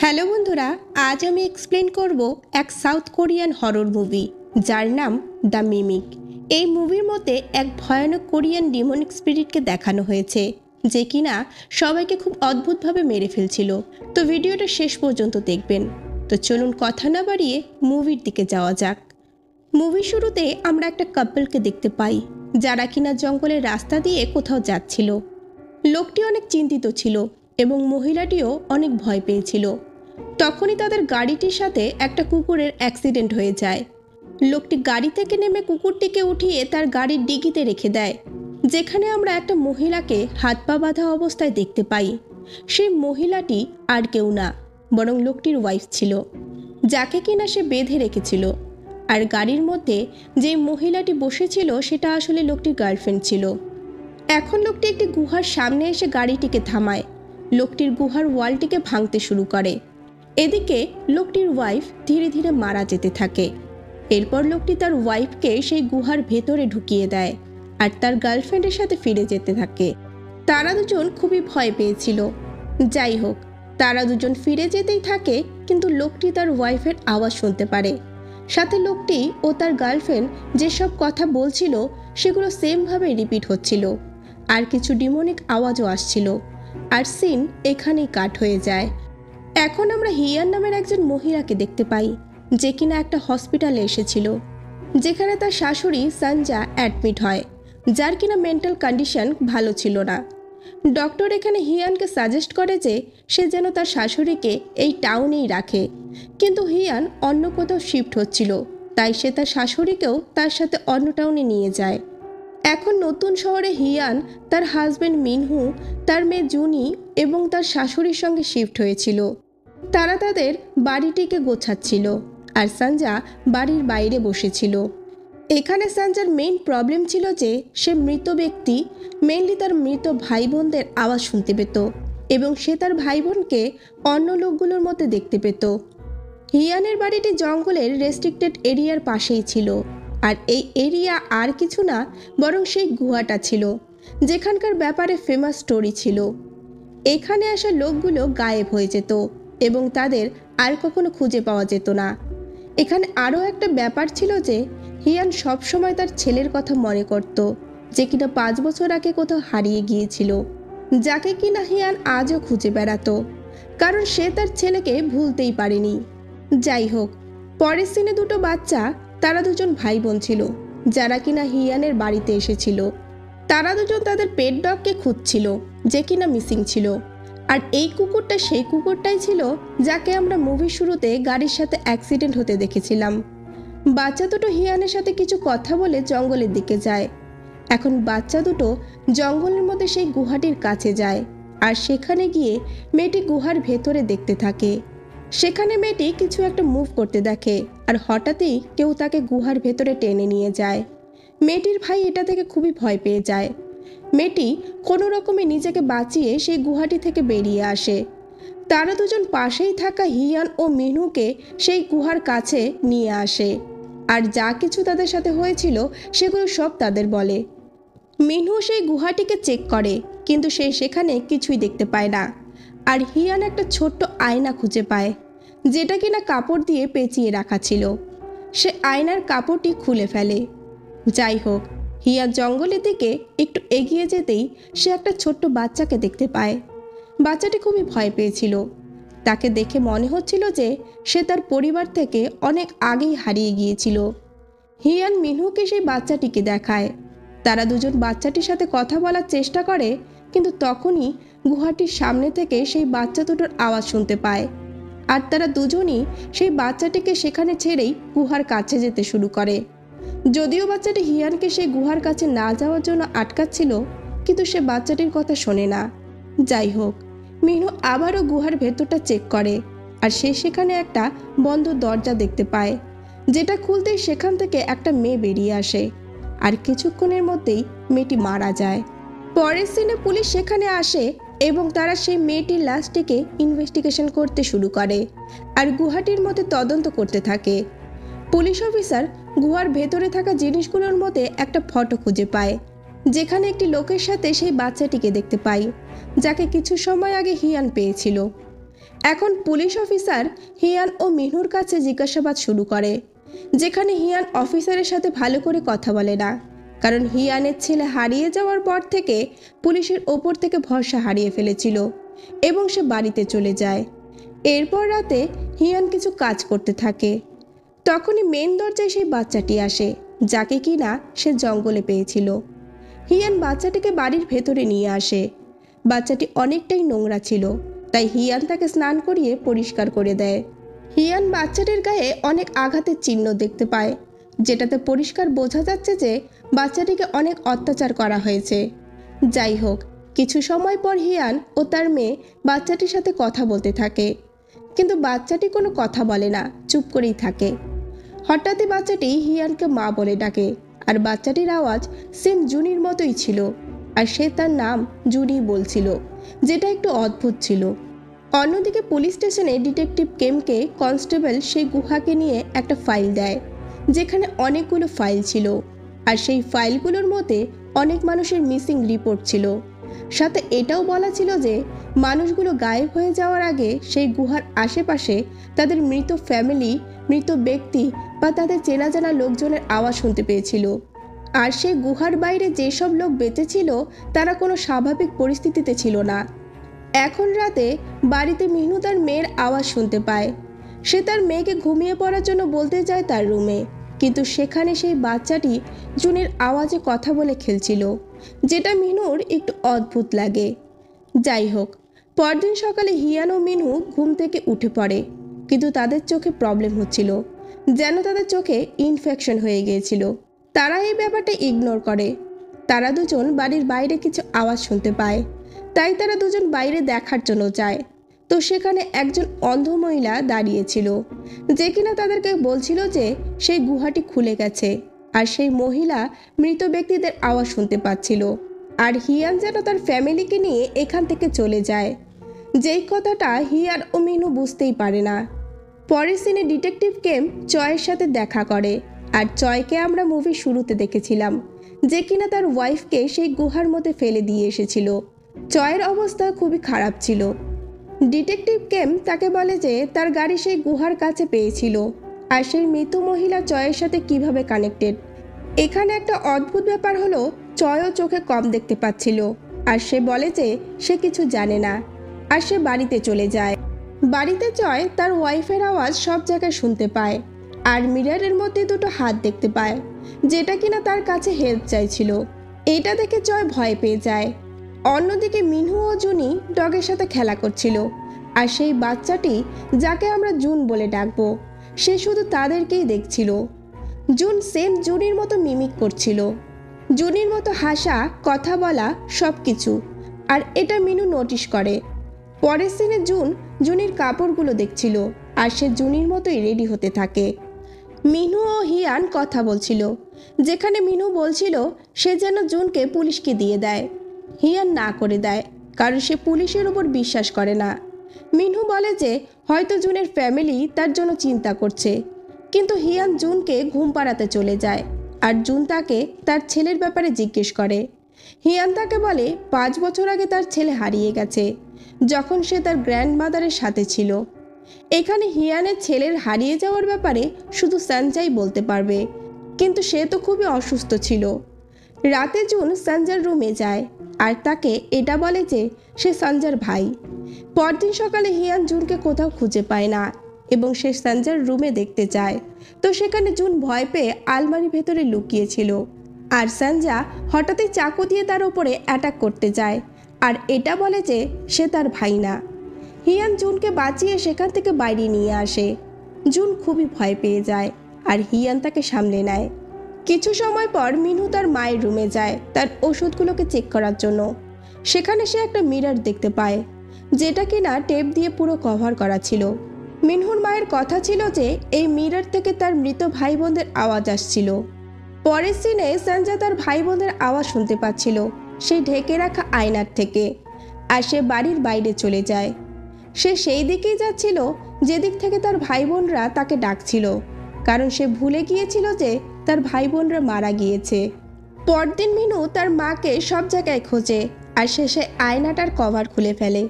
Hello বন্ধুরা, আজ আমি এক্সপ্লেন করব এক সাউথ কোরিয়ান হরর মুভি যার নাম দ্য মিমিক। এই মুভির মধ্যে এক ভয়ানক কোরিয়ান ডিমনিক স্পিরিটকে দেখানো হয়েছে যে কিনা সবাইকে খুব অদ্ভুতভাবে মেরে ফেলছিল। তো ভিডিওটা শেষ পর্যন্ত দেখবেন। তো চলুন কথা না বাড়িয়ে মুভির দিকে যাওয়া যাক। মুভি শুরুতে আমরা একটা কাপলকে দেখতে পাই যারা কিনা জঙ্গলের রাস্তা দিয়ে কোথাও যাচ্ছিল। লোকটি অনেক চিন্তিত ছিল এবং মহিলাটিও অনেক ভয় পেয়েছিল। তখনই তাদের গাড়িটির সাথে একটা কুকুরের অ্যাক্সিডেন্ট হয়ে যায়। লোকটি গাড়ি থেকে নেমে কুকুরটিকে উঠিয়ে তার গাড়ির ডিকিতে রেখে দেয়, যেখানে আমরা একটা মহিলাকে হাত পা বাঁধা অবস্থায় দেখতে পাই। সেই মহিলাটি আর কেউ না, বরং লোকটির ওয়াইফ ছিল, যাকে কিনা সে বেঁধে রেখেছিল। আর গাড়ির মধ্যে যে মহিলাটি বসেছিল সেটা আসলে লোকটির গার্লফ্রেন্ড ছিল। এখন লোকটি একটি গুহার সামনে এসে গাড়িটিকে থামায়। লোকটির গুহার ওয়ালটিকে ভাঙতে শুরু করে। এদিকে লোকটির ওয়াইফ ধীরে ধীরে মারা যেতে থাকে। এরপর লোকটি তার ওয়াইফকে সেই গুহার ভেতরে ঢুকিয়ে দেয় আর তার গার্লফ্রেন্ডের সাথে ফিরে যেতে থাকে। তারা দুজন খুবই ভয় পেয়েছিল। যাই হোক, তারা দুজন ফিরে যেতেই থাকে, কিন্তু লোকটি তার ওয়াইফের আওয়াজ শুনতে পারে। সাথে লোকটি ও তার গার্লফ্রেন্ড যেসব কথা বলছিল সেগুলো সেমভাবে রিপিট হচ্ছিল, আর কিছু ডিমনিক আওয়াজও আসছিল। আর সিন এখানেই কাট হয়ে যায়। এখন আমরা হিয়ান নামের একজন মহিলাকে দেখতে পাই যে কিনা একটা হসপিটালে এসেছিল, যেখানে তার শাশুড়ি সঞ্জা অ্যাডমিট হয়, যার কিনা মেন্টাল কন্ডিশন ভালো ছিল না। ডক্টর এখানে হিয়ানকে সাজেস্ট করে যে সে যেন তার শাশুড়িকে এই টাউনেই রাখে, কিন্তু হিয়ান অন্য কোথাও শিফট হচ্ছিল, তাই সে তার শাশুড়িকেও তার সাথে অন্য টাউনে নিয়ে যায়। এখন নতুন শহরে হিয়ান, তার হাজব্যান্ড মিনহু, তার মেয়ে জুনি এবং তার শাশুড়ির সঙ্গে শিফট হয়েছিল। তারা তাদের বাড়িটিকে গোছাচ্ছিল আর সঞ্জা বাড়ির বাইরে বসেছিল। এখানে সঞ্জার মেইন প্রবলেম ছিল যে সে মৃত ব্যক্তি, মেইনলি তার মৃত ভাই বোনদের আওয়াজ শুনতে পেত এবং সে তার ভাই বোনকে অন্য লোকগুলোর মধ্যে দেখতে পেত। হিয়ানের বাড়িটি জঙ্গলের রেস্ট্রিক্টেড এরিয়ার পাশেই ছিল, আর এই এরিয়া আর কিছু না, বরং সেই গুহাটা ছিল যেখানকার ব্যাপারে ফেমাস স্টোরি ছিল। এখানে আসা লোকগুলো গায়েব হয়ে যেত এবং তাদের আর কখনো খুঁজে পাওয়া যেত না। এখানে আরও একটা ব্যাপার ছিল যে হিয়ান সবসময় তার ছেলের কথা মনে করত, যে কিনা 5 বছর আগে কোথাও হারিয়ে গিয়েছিল, যাকে কিনা হিয়ান আজও খুঁজে বেড়াতো, কারণ সে তার ছেলেকে ভুলতেই পারেনি। যাই হোক, পরের সিনে দুটো বাচ্চা, তারা দুজন ভাই বোন ছিল যারা কিনা হিয়ানের বাড়িতে এসেছিল। তারা দুজন তাদের পেট ডগকে খুঁজছিল যে কিনা মিসিং ছিল, আর এই কুকুরটা সেই কুকুরটাই ছিল যাকে আমরা মুভির শুরুতে গাড়ির সাথে অ্যাক্সিডেন্ট হতে দেখেছিলাম। বাচ্চা দুটো হিয়ানের সাথে কিছু কথা বলে জঙ্গলের দিকে যায়। এখন বাচ্চা দুটো জঙ্গলের মধ্যে সেই গুহাটির কাছে যায়, আর সেখানে গিয়ে মেয়েটি গুহার ভেতরে দেখতে থাকে। সেখানে মেয়েটি কিছু একটা মুভ করতে দেখে, আর হঠাৎই কেউ তাকে গুহার ভেতরে টেনে নিয়ে যায়। মেয়েটির ভাই এটা থেকে খুবই ভয় পেয়ে যায়। মেয়েটি কোনো রকমে নিজেকে বাঁচিয়ে সেই গুহাটি থেকে বেরিয়ে আসে। তারা দুজন পাশেই থাকা হিয়ান ও মিনুকে সেই গুহার কাছে নিয়ে আসে, আর যা কিছু তাদের সাথে হয়েছিল সেগুলো সব তাদের বলে। মিনহু সেই গুহাটিকে চেক করে, কিন্তু সে সেখানে কিছুই দেখতে পায় না। আর হিয়ান একটা ছোট্ট আয়না খুঁজে পায়, যেটা কিনা কাপড় দিয়ে পেঁচিয়ে রাখা ছিল। সে আয়নার কাপড়টি খুলে ফেলে। যাই হোক, হিয়া জঙ্গলের দিকে একটু এগিয়ে যেতেই সে একটা ছোট্ট বাচ্চাকে দেখতে পায়। বাচ্চাটি খুবই ভয় পেয়েছিল। তাকে দেখে মনে হচ্ছিল যে সে তার পরিবার থেকে অনেক আগেই হারিয়ে গিয়েছিল। হিয়ান মিনহুকে সেই বাচ্চাটিকে দেখায়। তারা দুজন বাচ্চাটির সাথে কথা বলার চেষ্টা করে, কিন্তু তখনই গুহাটির সামনে থেকে সেই বাচ্চা দুটোর আওয়াজ শুনতে পায়, আর তারা দুজনই সেই বাচ্চাটিকে সেখানে ছেড়েই গুহার কাছে যেতে শুরু করে। যদিও বাচ্চাটি হিয়ানকে সেই গুহার কাছে না যাওয়ার জন্য আটকাচ্ছিল, কিন্তু সে বাচ্চাটির কথা শোনে না। যাই হোক, মিনু আবারও গুহার ভেতরটা চেক করে, আর সে সেখানে একটা বন্ধ দরজা দেখতে পায়, যেটা খুলতেই সেখান থেকে একটা মেয়ে বেরিয়ে আসে, আর কিছুক্ষণের মধ্যেই মেয়েটি মারা যায়। পরের সিনে পুলিশ সেখানে আসে এবং তারা সেই মেয়েটির লাশটিকে ইনভেস্টিগেশন করতে শুরু করে, আর গুহাটির মধ্যে তদন্ত করতে থাকে। পুলিশ অফিসার গুহার ভেতরে থাকা জিনিসগুলোর মধ্যে একটা ফটো খুঁজে পায়, যেখানে একটি লোকের সাথে সেই বাচ্চাটিকে দেখতে পাই, যাকে কিছু সময় আগে হিয়ান পেয়েছিল। এখন পুলিশ অফিসার হিয়ান ও মিনুর কাছে জিজ্ঞাসাবাদ শুরু করে, যেখানে হিয়ান অফিসারের সাথে ভালো করে কথা বলে না, কারণ হিয়ানের ছেলে হারিয়ে যাওয়ার পর থেকে পুলিশের ওপর থেকে ভরসা হারিয়ে ফেলেছিল এবং সে বাড়িতে চলে যায়। এরপর রাতে হিয়ান কিছু কাজ করতে থাকে। তখনই মেন দরজায় সেই বাচ্চাটি আসে, যাকে কিনা সে জঙ্গলে পেয়েছিল। হিয়ান বাচ্চাটিকে বাড়ির ভেতরে নিয়ে আসে। বাচ্চাটি অনেকটাই নোংরা ছিল, তাই হিয়ান তাকে স্নান করিয়ে পরিষ্কার করে দেয়। হিয়ান বাচ্চাটির গায়ে অনেক আঘাতের চিহ্ন দেখতে পায়, যেটাতে পরিষ্কার বোঝা যাচ্ছে যে বাচ্চাটিকে অনেক অত্যাচার করা হয়েছে। যাই হোক, কিছু সময় পর হিয়ান ও তার মেয়ে বাচ্চাটির সাথে কথা বলতে থাকে, কিন্তু বাচ্চাটি কোনো কথা বলে না, চুপ করেই থাকে। হঠাৎই বাচ্চাটি হিয়ানকে মা বলে ডাকে, আর বাচ্চাটির আওয়াজ সেম জুনির মতোই ছিল, আর সে তার নাম জুনি বলছিল, যেটা একটু অদ্ভুত ছিল। অন্যদিকে পুলিশ স্টেশনে ডিটেকটিভ কেমকে কনস্টেবল সেই গুহাকে নিয়ে একটা ফাইল দেয়, যেখানে অনেকগুলো ফাইল ছিল, আর সেই ফাইলগুলোর মধ্যে অনেক মানুষের মিসিং রিপোর্ট ছিল। সাথে এটাও বলা ছিল যে মানুষগুলো গায়েব হয়ে যাওয়ার আগে সেই গুহার আশেপাশে তাদের মৃত ফ্যামিলি, মৃত ব্যক্তি বা তাদের চেনা জানা লোকজনের আওয়াজ শুনতে পেয়েছিল। আর সেই গুহার বাইরে যেসব লোক বেঁচে ছিল তারা কোনো স্বাভাবিক পরিস্থিতিতে ছিল না। এখন রাতে বাড়িতে মিনু তার মেয়ের আওয়াজ শুনতে পায়। সে তার মেয়েকে ঘুমিয়ে পড়ার জন্য বলতে যায় তার রুমে, কিন্তু সেখানে সেই বাচ্চাটি জুনির আওয়াজে কথা বলে খেলছিল, যেটা মিনুর একটু অদ্ভুত লাগে। যাই হোক, পরদিন সকালে হিয়ান ও মিনু ঘুম থেকে উঠে পড়ে, কিন্তু তাদের চোখে প্রবলেম হচ্ছিল, যেন তাদের চোখে ইনফেকশন হয়ে গিয়েছিল। তারা এই ব্যাপারটা ইগনোর করে। তারা দুজন বাড়ির বাইরে কিছু আওয়াজ শুনতে পায়, তাই তারা দুজন বাইরে দেখার জন্য যায়। তো সেখানে একজন অন্ধ মহিলা দাঁড়িয়েছিল, যে কিনা তাদেরকে বলছিল যে সেই গুহাটি খুলে গেছে, আর সেই মহিলা মৃত ব্যক্তিদের আওয়াজ শুনতে পাচ্ছিল, আর হিয়ান যেন তার ফ্যামিলিকে নিয়ে এখান থেকে চলে যায়। যেই কথাটা হিয়ান ও মিনু বুঝতেই পারে না। পরের সিনে ডিটেকটিভ কেম চয়ের সাথে দেখা করে, আর চয়কে আমরা মুভি শুরুতে দেখেছিলাম, যে কিনা তার ওয়াইফকে সেই গুহার মধ্যে ফেলে দিয়ে এসেছিল। চয়ের অবস্থা খুবই খারাপ ছিল। ডিটেকটিভ কেম তাকে বলে যে তার গাড়ি সেই গুহার কাছে পেয়েছিল, আর সেই মৃত মহিলা চয়ের সাথে কিভাবে কানেক্টেড। এখানে একটা অদ্ভুত ব্যাপার হলো, চয়ও চোখে কম দেখতে পাচ্ছিল, আর সে বলে যে সে কিছু জানে না, আর সে বাড়িতে চলে যায়। বাড়িতে চয় তার ওয়াইফের আওয়াজ সব জায়গায় শুনতে পায়, আর মিররের মধ্যে দুটো হাত দেখতে পায়, যেটা কিনা তার কাছে হেল্প চাইছিল। এটা দেখে চয় ভয় পেয়ে যায়। অন্যদিকে মিনু ও জুনি ডগের সাথে খেলা করছিল, আর সেই বাচ্চাটি, যাকে আমরা জুন বলে ডাকবো, সে শুধু তাদেরকেই দেখছিল। জুন সেম জুনির মতো মিমিক করছিল, জুনির মতো হাসা, কথা বলা, সব কিছু। আর এটা মিনু নোটিশ করে। পরের সিনে জুনির কাপড়গুলো দেখছিল, আর সে জুনির মতোই রেডি হতে থাকে। মিনু ও হিয়ান কথা বলছিল, যেখানে মিনু বলছিল সে যেন জুনকে পুলিশকে দিয়ে দেয়। হিয়ান না করে দেয়, কারণ সে পুলিশের উপর বিশ্বাস করে না। মিনু বলে যে হয়তো জুনের ফ্যামিলি তার জন্য চিন্তা করছে, কিন্তু হিয়ান জুনকে ঘুম পাড়াতে চলে যায়, আর জুন তাকে তার ছেলের ব্যাপারে জিজ্ঞেস করে। হিয়ান তাকে বলে 5 বছর আগে তার ছেলে হারিয়ে গেছে, যখন সে তার গ্র্যান্ডমাদারের সাথে ছিল। এখানে হিয়ানের ছেলের হারিয়ে যাওয়ার ব্যাপারে শুধু সঞ্জয় বলতে পারবে, কিন্তু সে তো খুবই অসুস্থ ছিল। রাতে জুন সঞ্জয়ের রুমে যায়, আর তাকে এটা বলে যে সে সঞ্জয়ের ভাই। পরদিন সকালে হিয়ান জুনকে কোথাও খুঁজে পায় না, এবং সে সঞ্জয়ের রুমে দেখতে যায়। তো সেখানে জুন ভয় পেয়ে আলমারির ভেতরে লুকিয়েছিল, আর সঞ্জয় হঠাৎই চাকু দিয়ে তার উপরে অ্যাটাক করতে যায়, আর এটা বলে যে সে তার ভাই না। হিয়ান জুনকে বাঁচিয়ে সেখান থেকে বাইরে নিয়ে আসে। জুন খুবই ভয় পেয়ে যায়, আর হিয়ান তাকে সামলে নেয়। কিছু সময় পর মিনু তার মায়ের রুমে যায় তার ওষুধগুলোকে চেক করার জন্য। সেখানে সে একটা মিরর দেখতে পায়, যেটা কিনা টেপ দিয়ে পুরো কভার করা ছিল। মিনহুর মায়ের কথা ছিল যে এই মিরর থেকে তার মৃত ভাই বোনদের আওয়াজ আসছিল। পরের সিনে সঞ্জয় তার ভাই বোনদের আওয়াজ শুনতে পাচ্ছিল সেই ঢেকে রাখা আয়নার থেকে, আর সে বাড়ির বাইরে চলে যায়। সে সেই দিকেই যাচ্ছিল যেদিক থেকে তার ভাই বোনরা তাকে ডাকছিল, কারণ সে ভুলে গিয়েছিল যে তার ভাই বোনরা মারা গিয়েছে। পরদিন মিনু তার মাকে সব জায়গায় খোঁজে, আর শেষে আয়নাটার কভার খুলে ফেলে।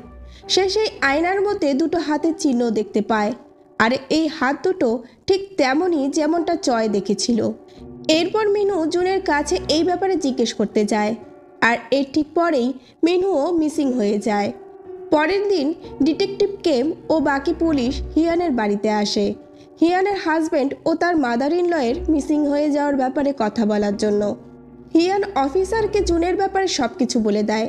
সে সেই আয়নার মধ্যে দুটো হাতের চিহ্ন দেখতে পায়, আর এই হাত দুটো ঠিক তেমনই যেমনটা চয় দেখেছিল। এরপর মিনু জুনের কাছে এই ব্যাপারে জিজ্ঞেস করতে যায়, আর এর ঠিক পরেই মিনুও মিসিং হয়ে যায়। পরের দিন ডিটেকটিভ কেম ও বাকি পুলিশ হিয়ানের বাড়িতে আসে, হিয়ানের হাজব্যান্ড ও তার মাদার ইন লয়ের মিসিং হয়ে যাওয়ার ব্যাপারে কথা বলার জন্য। হিয়ান অফিসারকে জুনের ব্যাপারে সব কিছু বলে দেয়।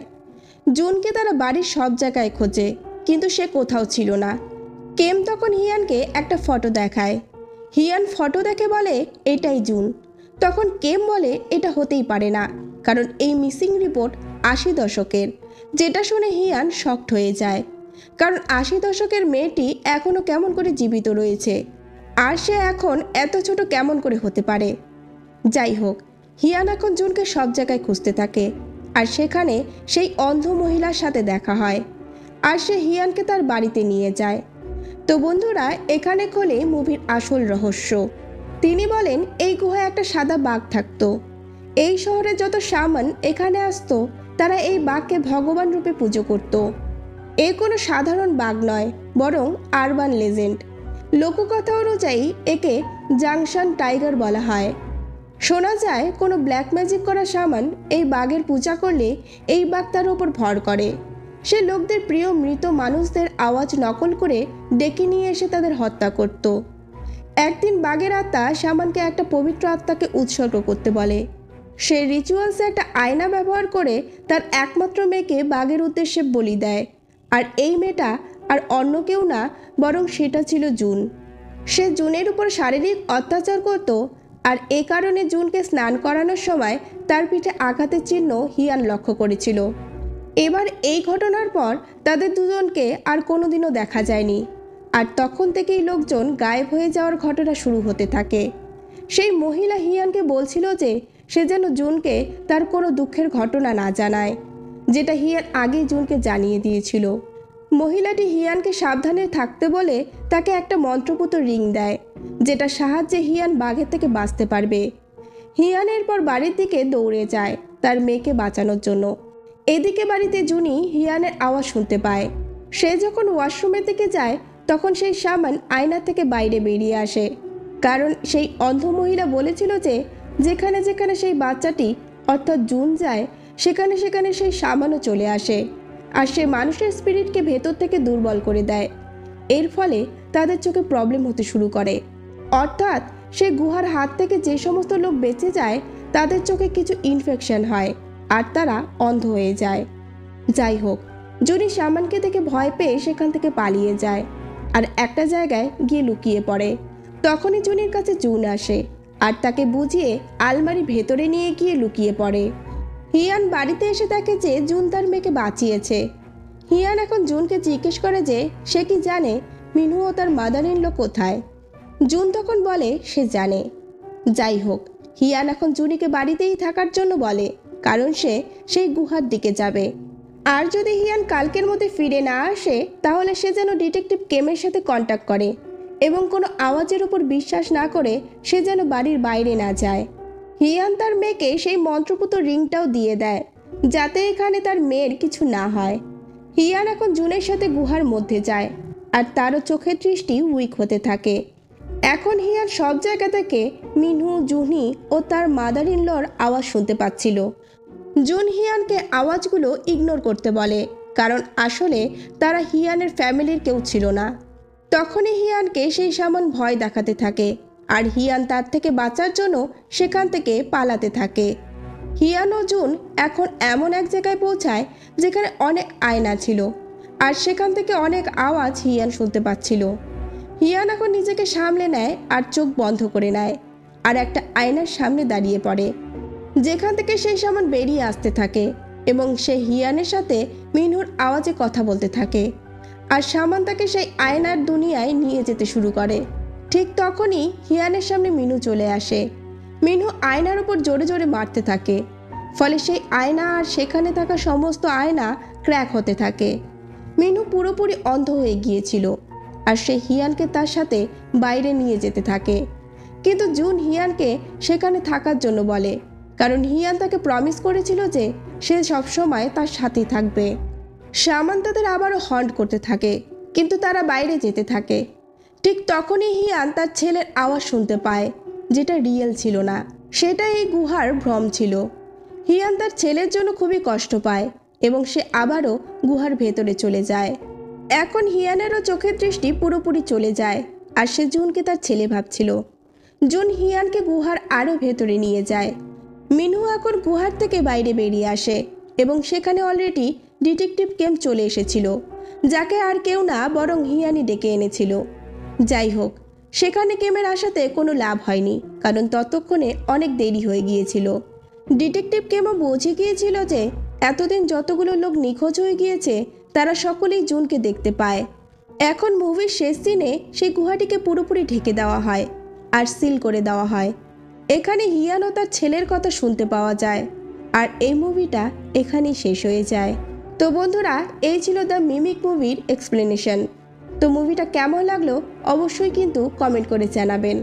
জুনকে তারা বাড়ির সব জায়গায় খোঁজে, কিন্তু সে কোথাও ছিল না। কেম তখন হিয়ানকে একটা ফটো দেখায়। হিয়ান ফটো দেখে বলে এটাই জুন। তখন কেম বলে এটা হতেই পারে না, কারণ এই মিসিং রিপোর্ট 80 দশকের, যেটা শুনে হিয়ান শকড হয়ে যায়। কারণ 80 দশকের মেয়েটি এখনও কেমন করে জীবিত রয়েছে, আর সে এখন এত ছোট কেমন করে হতে পারে। যাই হোক, হিয়ান এখন জুনকে সব জায়গায় খুঁজতে থাকে, আর সেখানে সেই অন্ধ মহিলার সাথে দেখা হয়, আর সে হিয়ানকে তার বাড়িতে নিয়ে যায়। তো বন্ধুরা, এখানে খোলে মুভির আসল রহস্য। তিনি বলেন এই গুহায় একটা সাদা বাঘ থাকতো। এই শহরে যত শামান এখানে আসতো তারা এই বাঘকে ভগবান রূপে পুজো করত। এ কোনো সাধারণ বাঘ নয়, বরং আরবান লেজেন্ড। লোককথা অনুযায়ী একে জাংশন টাইগার বলা হয়। শোনা যায় কোনো ব্ল্যাক ম্যাজিক করা শামান এই বাঘের পূজা করলে এই বাঘ তার উপর ভর করে। সে লোকদের প্রিয় মৃত মানুষদের আওয়াজ নকল করে ডেকে নিয়ে এসে তাদের হত্যা করত। একদিন বাঘের আত্মা শামানকে একটা পবিত্র আত্মাকে উৎসর্গ করতে বলে। সে রিচুয়ালসে একটা আয়না ব্যবহার করে তার একমাত্র মেয়েকে বাঘের উদ্দেশ্যে বলি দেয়, আর এই মেয়েটা আর অন্য কেউ না, বরং সেটা ছিল জুন। সে জুনের উপর শারীরিক অত্যাচার করত, আর এ কারণে জুনকে স্নান করানোর সময় তার পিঠে আঘাতের চিহ্ন হিয়ান লক্ষ্য করেছিল। এবার এই ঘটনার পর তাদের দুজনকে আর কোনোদিনও দেখা যায়নি, আর তখন থেকেই লোকজন গায়েব হয়ে যাওয়ার ঘটনা শুরু হতে থাকে। সেই মহিলা হিয়ানকে বলছিল যে সে যেন জুনকে তার কোনো দুঃখের ঘটনা না জানায়, যেটা হিয়ান আগেই জুনকে জানিয়ে দিয়েছিল। মহিলাটি হিয়ানকে সাবধানে থাকতে বলে তাকে একটা মন্ত্রপুত রিং দেয়, যেটা সাহায্যে হিয়ান বাঘের থেকে বাঁচতে পারবে। হিয়ান এরপর বাড়ির দিকে দৌড়ে যায় তার মেয়েকে বাঁচানোর জন্য। এদিকে বাড়িতে জুনি হিয়ানের আওয়াজ শুনতে পায়। সে যখন ওয়াশরুমের দিকে যায় তখন সেই শামান আয়না থেকে বাইরে বেরিয়ে আসে, কারণ সেই অন্ধ মহিলা বলেছিল যে যেখানে যেখানে সেই বাচ্চাটি অর্থাৎ জুন যায় সেখানে সেখানে সেই শামানও চলে আসে, আর সে মানুষের স্পিরিটকে ভেতর থেকে দুর্বল করে দেয়। এর ফলে তাদের চোখে প্রবলেম হতে শুরু করে, অর্থাৎ সে গুহার হাত থেকে যে সমস্ত লোক বেঁচে যায় তাদের চোখে কিছু ইনফেকশন হয়, আর তারা অন্ধ হয়ে যায়। যাই হোক, জুনি শামানকে দেখে ভয় পেয়ে সেখান থেকে পালিয়ে যায়, আর একটা জায়গায় গিয়ে লুকিয়ে পড়ে। তখনই জুনির কাছে জুন আসে, আর তাকে বুঝিয়ে আলমারি ভেতরে নিয়ে গিয়ে লুকিয়ে পড়ে। হিয়ান বাড়িতে এসে দেখে যে জুন তার মেয়েকে বাঁচিয়েছে। হিয়ান এখন জুনকে জিজ্ঞেস করে যে সে কি জানে মিনু ও তার মাদার ইন ল কোথায়। জুন তখন বলে সে জানে। যাই হোক, হিয়ান এখন জুনিকে বাড়িতেই থাকার জন্য বলে, কারণ সে সেই গুহার দিকে যাবে। আর যদি হিয়ান কালকের মধ্যে ফিরে না আসে তাহলে সে যেন ডিটেকটিভ কেমের সাথে কন্ট্যাক্ট করে, এবং কোনো আওয়াজের উপর বিশ্বাস না করে সে যেন বাড়ির বাইরে না যায়। হিয়ান তার মেয়েকে সেই মন্ত্রপুত রিংটাও দিয়ে দেয়, যাতে এখানে তার মেয়ের কিছু না হয়। হিয়ান এখন জুনের সাথে গুহার মধ্যে যায়, আর তারও চোখের দৃষ্টি উইক হতে থাকে। এখন হিয়ান সব জায়গা থেকে মিনু, জুনি ও তার মাদার ইন লর আওয়াজ শুনতে পাচ্ছিল। জুন হিয়ানকে আওয়াজগুলো ইগনোর করতে বলে, কারণ আসলে তারা হিয়ানের ফ্যামিলির কেউ ছিল না। তখনই হিয়ানকে সেই শামান ভয় দেখাতে থাকে, আর হিয়ান তার থেকে বাঁচার জন্য সেখান থেকে পালাতে থাকে। হিয়ান ও জুন এখন এমন এক জায়গায় পৌঁছায় যেখানে অনেক আয়না ছিল, আর সেখান থেকে অনেক আওয়াজ হিয়ান শুনতে পাচ্ছিল। হিয়ান এখন নিজেকে সামলে নেয় আর চোখ বন্ধ করে নেয়, আর একটা আয়নার সামনে দাঁড়িয়ে পড়ে, যেখান থেকে সেই শামান বেরিয়ে আসতে থাকে, এবং সে হিয়ানের সাথে মিনুর আওয়াজে কথা বলতে থাকে, আর শামান তাকে সেই আয়নার দুনিয়ায় নিয়ে যেতে শুরু করে। ঠিক তখনই হিয়ানের সামনে মিনু চলে আসে। মিনু আয়নার উপর জোরে জোরে মারতে থাকে, ফলে সেই আয়না আর সেখানে থাকা সমস্ত আয়না ক্র্যাক হতে থাকে। মিনু পুরোপুরি অন্ধ হয়ে গিয়েছিল, আর সে হিয়ানকে তার সাথে বাইরে নিয়ে যেতে থাকে। কিন্তু জুন হিয়ানকে সেখানে থাকার জন্য বলে, কারণ হিয়ান তাকে প্রমিস করেছিল যে সে সবসময় তার সাথেই থাকবে। শামান তাদের আবারও হন্ট করতে থাকে, কিন্তু তারা বাইরে যেতে থাকে। ঠিক তখনই হিয়ান তার ছেলের আওয়াজ শুনতে পায়, যেটা রিয়েল ছিল না, সেটা এই গুহার ভ্রম ছিল। হিয়ান তার ছেলের জন্য খুবই কষ্ট পায় এবং সে আবারও গুহার ভেতরে চলে যায়। এখন হিয়ানেরও চোখের দৃষ্টি পুরোপুরি চলে যায়, আর সে জুনকে তার ছেলে ভাবছিল। জুন হিয়ানকে গুহার আরও ভেতরে নিয়ে যায়। মিনহু এখন গুহার থেকে বাইরে বেরিয়ে আসে এবং সেখানে অলরেডি ডিটেকটিভ কেম চলে এসেছিল, যাকে আর কেউ না বরং হিয়ানই ডেকে এনেছিল। যাই হোক, সেখানে কেমের আসাতে কোনো লাভ হয়নি, কারণ ততক্ষণে অনেক দেরি হয়ে গিয়েছিল। ডিটেকটিভ কেমও বুঝে গিয়েছিল যে এতদিন যতগুলো লোক নিখোঁজ হয়ে গিয়েছে তারা সকলেই জুনকে দেখতে পায়। এখন মুভির শেষ দিনে সেই গুহাটিকে পুরোপুরি ঢেকে দেওয়া হয় আর সিল করে দেওয়া হয়। এখানে হিয়ান ও তার ছেলের কথা শুনতে পাওয়া যায়, আর এই মুভিটা এখানেই শেষ হয়ে যায়। তো বন্ধুরা, এই ছিল দ্য মিমিক মুভির এক্সপ্লেনেশন। তো মুভিটা কেমন লাগলো অবশ্যই কিন্তু কমেন্ট করে জানাবেন।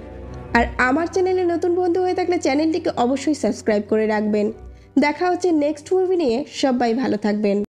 আর আমার চ্যানেলে নতুন বন্ধু হয়ে থাকলে চ্যানেলটিকে অবশ্যই সাবস্ক্রাইব করে রাখবেন। দেখা হচ্ছে নেক্সট মুভি নিয়ে। সবাই ভালো থাকবেন।